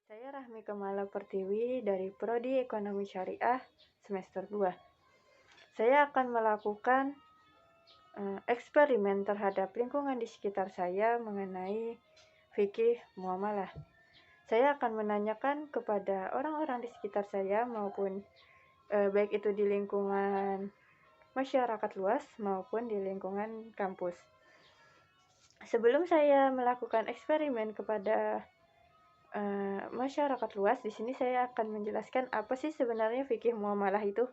Saya Rahmi Kemala Pertiwi dari Prodi Ekonomi Syariah semester 2. Saya akan melakukan eksperimen terhadap lingkungan di sekitar saya mengenai fikih muamalah. Saya akan menanyakan kepada orang-orang di sekitar saya maupun baik itu di lingkungan masyarakat luas maupun di lingkungan kampus. Sebelum saya melakukan eksperimen kepada masyarakat luas, di sini saya akan menjelaskan apa sih sebenarnya fikih muamalah itu.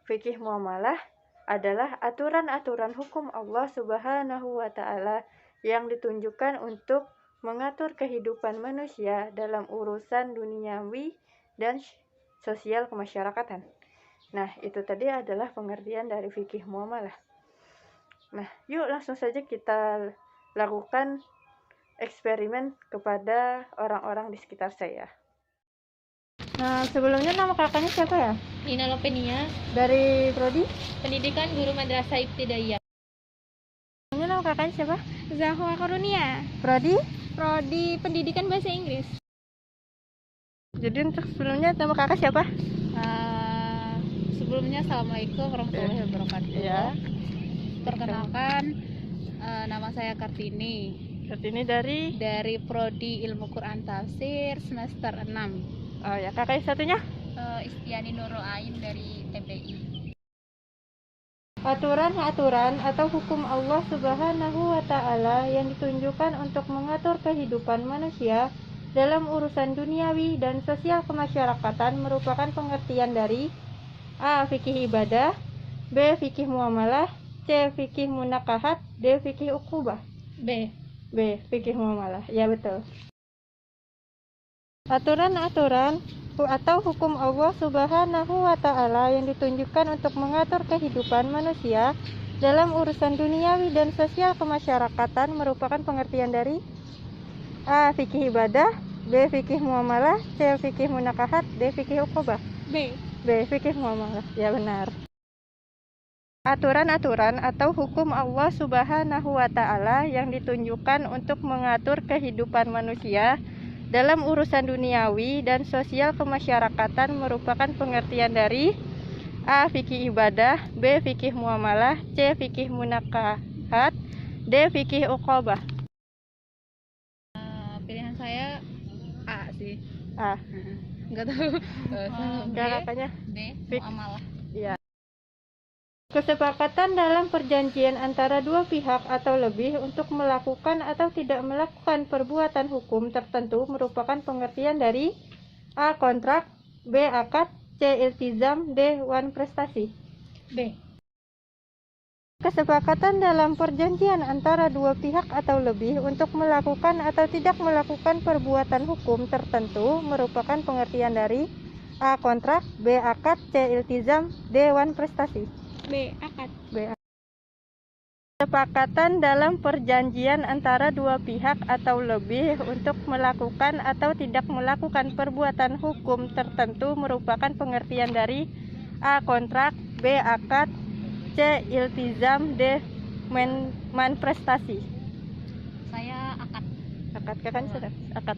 Fikih muamalah adalah aturan-aturan hukum Allah Subhanahu wa Ta'ala yang ditunjukkan untuk mengatur kehidupan manusia dalam urusan duniawi dan sosial kemasyarakatan. Nah, itu tadi adalah pengertian dari fikih muamalah. Nah, yuk langsung saja kita lakukan eksperimen kepada orang-orang di sekitar saya. Nah, sebelumnya nama kakaknya siapa ya? Nina Lopenia, Dari Prodi? Pendidikan Guru Madrasah Ibtidaiyah. Nama kakaknya siapa? Zahwa Karunia, Prodi? Prodi Pendidikan Bahasa Inggris. Jadi untuk sebelumnya nama kakak siapa? Sebelumnya Assalamualaikum warahmatullahi wabarakatuh. Ya. Perkenalkan, nama saya Kartini. Kartini dari Prodi Ilmu Quran Tafsir semester 6. Oh ya, kakak satunya? Istiani Nurul Ain dari TPI. Aturan-aturan atau hukum Allah Subhanahu wa Ta'ala yang ditunjukkan untuk mengatur kehidupan manusia dalam urusan duniawi dan sosial kemasyarakatan merupakan pengertian dari A. Fikih ibadah, B. Fikih muamalah, C. Fikih munakahat, D. Fikih ukubah. B. Fikih muamalah. Ya, betul. Aturan-aturan atau hukum Allah Subhanahu wa Ta'ala yang ditunjukkan untuk mengatur kehidupan manusia dalam urusan duniawi dan sosial kemasyarakatan merupakan pengertian dari A. Fikih ibadah, B. Fikih muamalah, C. Fikih munakahat, D. Fikih ukubah. B. Fikih muamalah. Ya, benar. Aturan-aturan atau hukum Allah Subhanahu wa Ta'ala yang ditunjukkan untuk mengatur kehidupan manusia dalam urusan duniawi dan sosial kemasyarakatan merupakan pengertian dari A. Fikih ibadah, B. Fikih muamalah, C. Fikih munakahat, D. Fikih ukubah. Pilihan saya A sih. A. Enggak tahu. Kakaknya B. Muamalah. Iya. Kesepakatan dalam perjanjian antara dua pihak atau lebih untuk melakukan atau tidak melakukan perbuatan hukum tertentu merupakan pengertian dari A. Kontrak, B. Akad, C. Iltizam, D. Wan prestasi. B. Kesepakatan dalam perjanjian antara dua pihak atau lebih untuk melakukan atau tidak melakukan perbuatan hukum tertentu merupakan pengertian dari A. Kontrak, B. Akad, C. Iltizam, D. Wan prestasi. B. Akad. Kesepakatan dalam perjanjian antara dua pihak atau lebih untuk melakukan atau tidak melakukan perbuatan hukum tertentu merupakan pengertian dari A. Kontrak, B. Akad, C. Iltizam, D. Manifestasi. Saya akad. Akad, kakaknya sudah akad.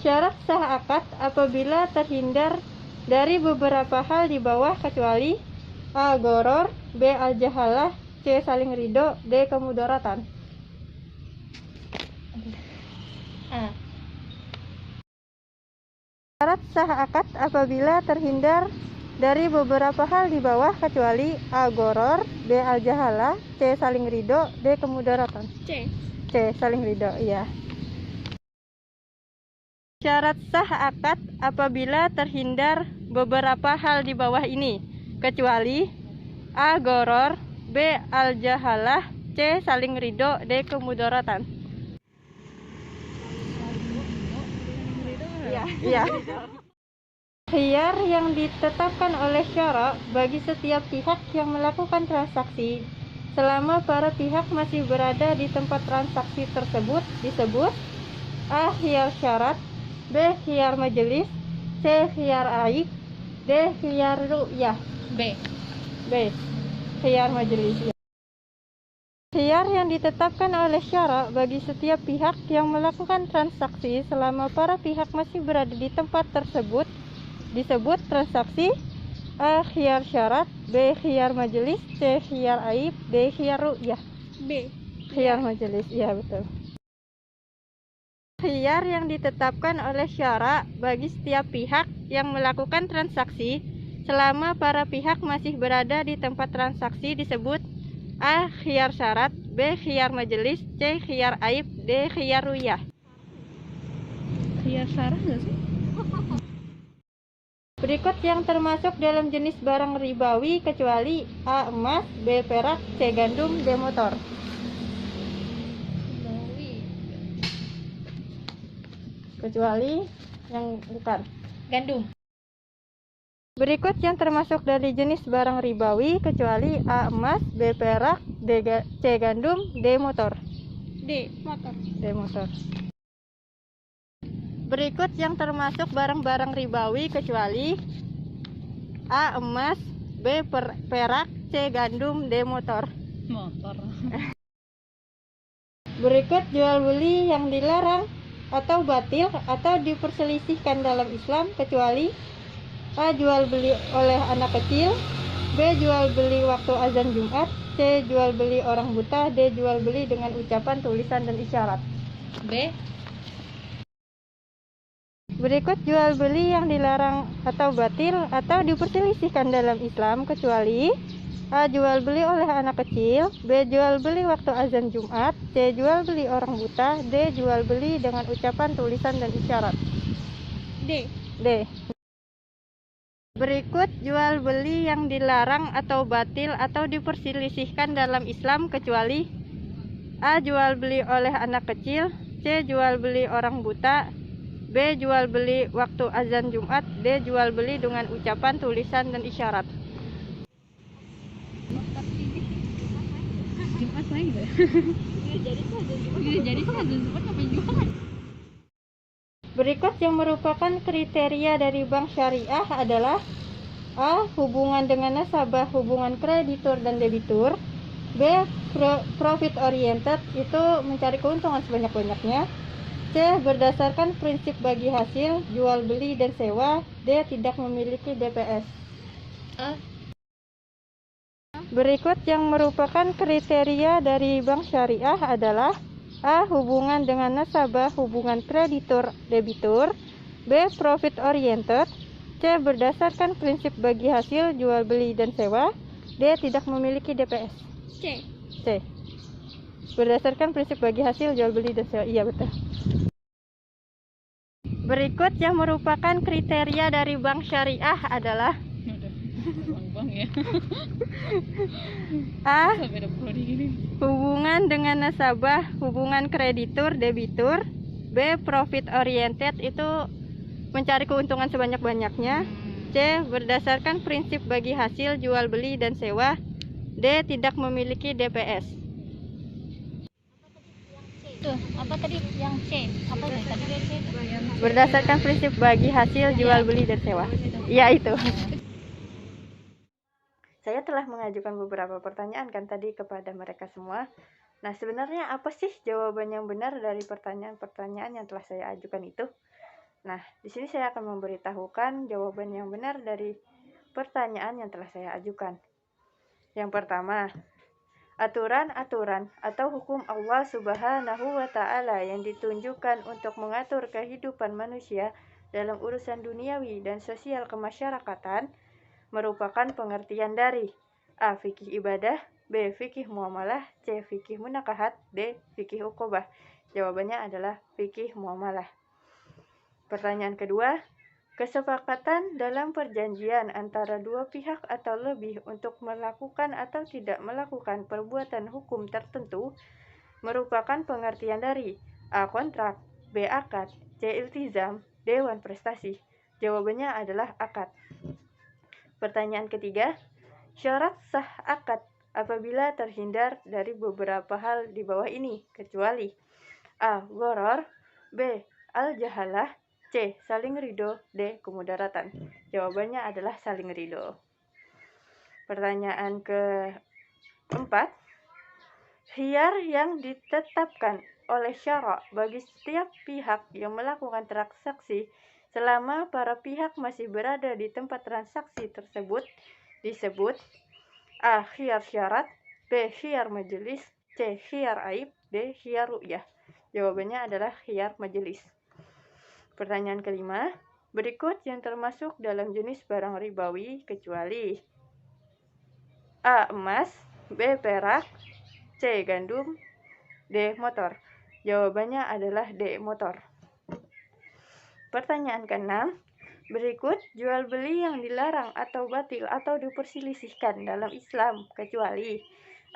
Syarat sah akad apabila terhindar dari beberapa hal di bawah kecuali A. Goror, B. Al-jahalah, C. Saling ridho, D. Kemudaratan. A. Syarat sah akad apabila terhindar dari beberapa hal di bawah kecuali A. Goror, B. Al-jahalah, C. Saling ridho, D. Kemudaratan. C. Saling ridho, iya. Syarat sah akad apabila terhindar beberapa hal di bawah ini kecuali A. Goror, B. Al-jahalah, C. Saling ridho, D. Kemudaratan. Iya. Khiyar yang ditetapkan oleh syara bagi setiap pihak yang melakukan transaksi selama para pihak masih berada di tempat transaksi tersebut disebut A. Khiyar syarat, B. Khiyar majelis, C. Khiyar aib, D. Khiyar ru'yah. B. Khiyar majelis. Khiyar yang ditetapkan oleh syara bagi setiap pihak yang melakukan transaksi selama para pihak masih berada di tempat tersebut disebut transaksi. A. Khiyar syarat, B. Khiyar majelis, C. Khiyar aib, D. Khiyar ru'yah. B. Khiyar majelis, iya betul. Khiyar yang ditetapkan oleh syara bagi setiap pihak yang melakukan transaksi selama para pihak masih berada di tempat transaksi disebut A. Khiyar syarat, B. Khiyar majelis, C. Khiyar aib, D. Khiyar ru'yah. Khiyar syarat nggak sih? Berikut yang termasuk dalam jenis barang ribawi kecuali A. Emas, B. Perak, C. Gandum, D. Motor. Ribawi. Kecuali yang bukan. Gandum. Berikut yang termasuk dari jenis barang ribawi kecuali A. Emas, B. Perak, C. Gandum, D. Motor. D. Motor. D. Motor. Berikut yang termasuk barang-barang ribawi kecuali A. Emas, B. Perak, C. Gandum, D. Motor. Motor. Berikut jual beli yang dilarang atau batil atau diperselisihkan dalam Islam kecuali A. Jual beli oleh anak kecil, B. Jual beli waktu azan Jumat, C. Jual beli orang buta, D. Jual beli dengan ucapan, tulisan, dan isyarat. B. Berikut jual beli yang dilarang atau batil atau diperselisihkan dalam Islam kecuali A. Jual beli oleh anak kecil, B. Jual beli waktu azan Jumat, C. Jual beli orang buta, D. Jual beli dengan ucapan, tulisan, dan isyarat. D. D. Berikut jual beli yang dilarang atau batil atau diperselisihkan dalam Islam kecuali A. Jual beli oleh anak kecil, C. Jual beli orang buta, B. Jual beli waktu azan Jumat, D. Jual beli dengan ucapan, tulisan, dan isyarat. Jumat main nggak? Jadi sih azan Jumat ngapain Jumat? Berikut yang merupakan kriteria dari bank syariah adalah A. Hubungan dengan nasabah, hubungan kreditur dan debitur, B. Profit oriented, itu mencari keuntungan sebanyak-banyaknya, C. Berdasarkan prinsip bagi hasil, jual beli dan sewa, D. Tidak memiliki DPS. Berikut yang merupakan kriteria dari bank syariah adalah A. Hubungan dengan nasabah, hubungan kreditur debitur, B. Profit oriented, C. Berdasarkan prinsip bagi hasil, jual beli dan sewa, D. Tidak memiliki DPS. C. C. Berdasarkan prinsip bagi hasil, jual beli dan sewa. Iya betul. Berikut yang merupakan kriteria dari bank syariah adalah Bang ya. A. Beda prodi gini. Hubungan dengan nasabah, hubungan kreditur debitur, B. Profit oriented, itu mencari keuntungan sebanyak-banyaknya, C. Berdasarkan prinsip bagi hasil, jual beli dan sewa, D. Tidak memiliki DPS. Tuh, apa tadi yang C? Apa tadi C? Berdasarkan prinsip bagi hasil, jual beli dan sewa. Ya itu. Saya telah mengajukan beberapa pertanyaan kan tadi kepada mereka semua. Nah, sebenarnya apa sih jawaban yang benar dari pertanyaan-pertanyaan yang telah saya ajukan itu? Nah, di sini saya akan memberitahukan jawaban yang benar dari pertanyaan yang telah saya ajukan. Yang pertama, aturan-aturan atau hukum Allah Subhanahu wa Ta'ala yang ditunjukkan untuk mengatur kehidupan manusia dalam urusan duniawi dan sosial kemasyarakatan merupakan pengertian dari A. Fikih ibadah, B. Fikih muamalah, C. Fikih munakahat, D. Fikih uqobah. Jawabannya adalah fikih muamalah. Pertanyaan kedua, kesepakatan dalam perjanjian antara dua pihak atau lebih untuk melakukan atau tidak melakukan perbuatan hukum tertentu merupakan pengertian dari A. Kontrak, B. Akad, C. Iltizam, D. Wan prestasi. Jawabannya adalah akad. Pertanyaan ketiga, syarat sah akad apabila terhindar dari beberapa hal di bawah ini kecuali A. Gharar, B. Al-jahalah, C. Saling ridho, D. Kemudaratan. Jawabannya adalah saling ridho. Pertanyaan keempat, khiyar yang ditetapkan oleh syara bagi setiap pihak yang melakukan transaksi selama para pihak masih berada di tempat transaksi tersebut disebut A. Khiyar syarat, B. Khiyar majelis, C. Khiyar aib, D. Khiyar ru'yah. Jawabannya adalah khiyar majelis. Pertanyaan kelima, berikut yang termasuk dalam jenis barang ribawi kecuali A. Emas, B. Perak, C. Gandum, D. Motor. Jawabannya adalah D. Motor. Pertanyaan keenam, berikut jual beli yang dilarang atau batil atau diperselisihkan dalam Islam kecuali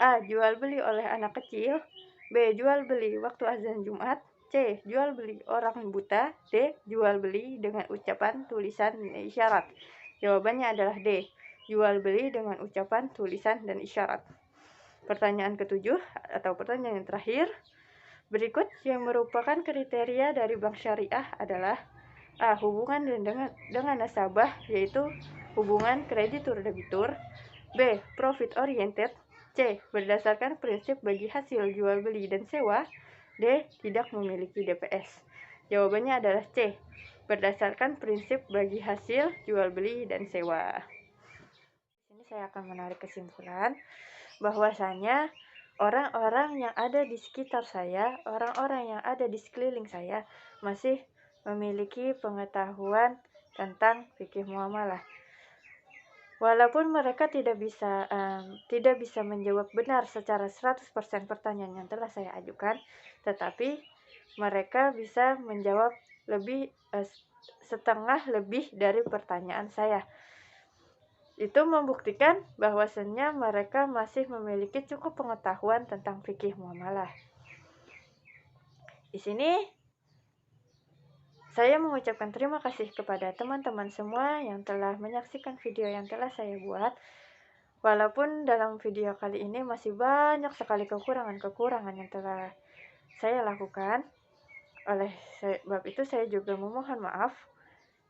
A. Jual beli oleh anak kecil, B. Jual beli waktu azan Jumat, C. Jual beli orang buta, D. Jual beli dengan ucapan, tulisan, dan isyarat. Jawabannya adalah D. Jual beli dengan ucapan, tulisan, dan isyarat. Pertanyaan ketujuh atau pertanyaan yang terakhir, berikut yang merupakan kriteria dari bank syariah adalah A. Hubungan dengan nasabah, yaitu hubungan kreditur-debitur, B. Profit oriented, C. Berdasarkan prinsip bagi hasil jual beli dan sewa, D. Tidak memiliki DPS. Jawabannya adalah C. Berdasarkan prinsip bagi hasil jual beli dan sewa. Di sini saya akan menarik kesimpulan bahwasanya orang-orang yang ada di sekitar saya, orang-orang yang ada di sekeliling saya masih memiliki pengetahuan tentang fikih muamalah. Walaupun mereka tidak bisa menjawab benar secara 100% pertanyaan yang telah saya ajukan, tetapi mereka bisa menjawab setengah lebih dari pertanyaan saya. Itu membuktikan bahwasannya mereka masih memiliki cukup pengetahuan tentang fikih muamalah. Di sini saya mengucapkan terima kasih kepada teman-teman semua yang telah menyaksikan video yang telah saya buat. Walaupun dalam video kali ini masih banyak sekali kekurangan-kekurangan yang telah saya lakukan. Oleh sebab itu saya juga memohon maaf.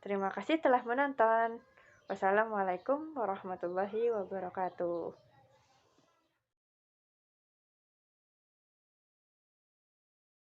Terima kasih telah menonton. Wassalamualaikum warahmatullahi wabarakatuh.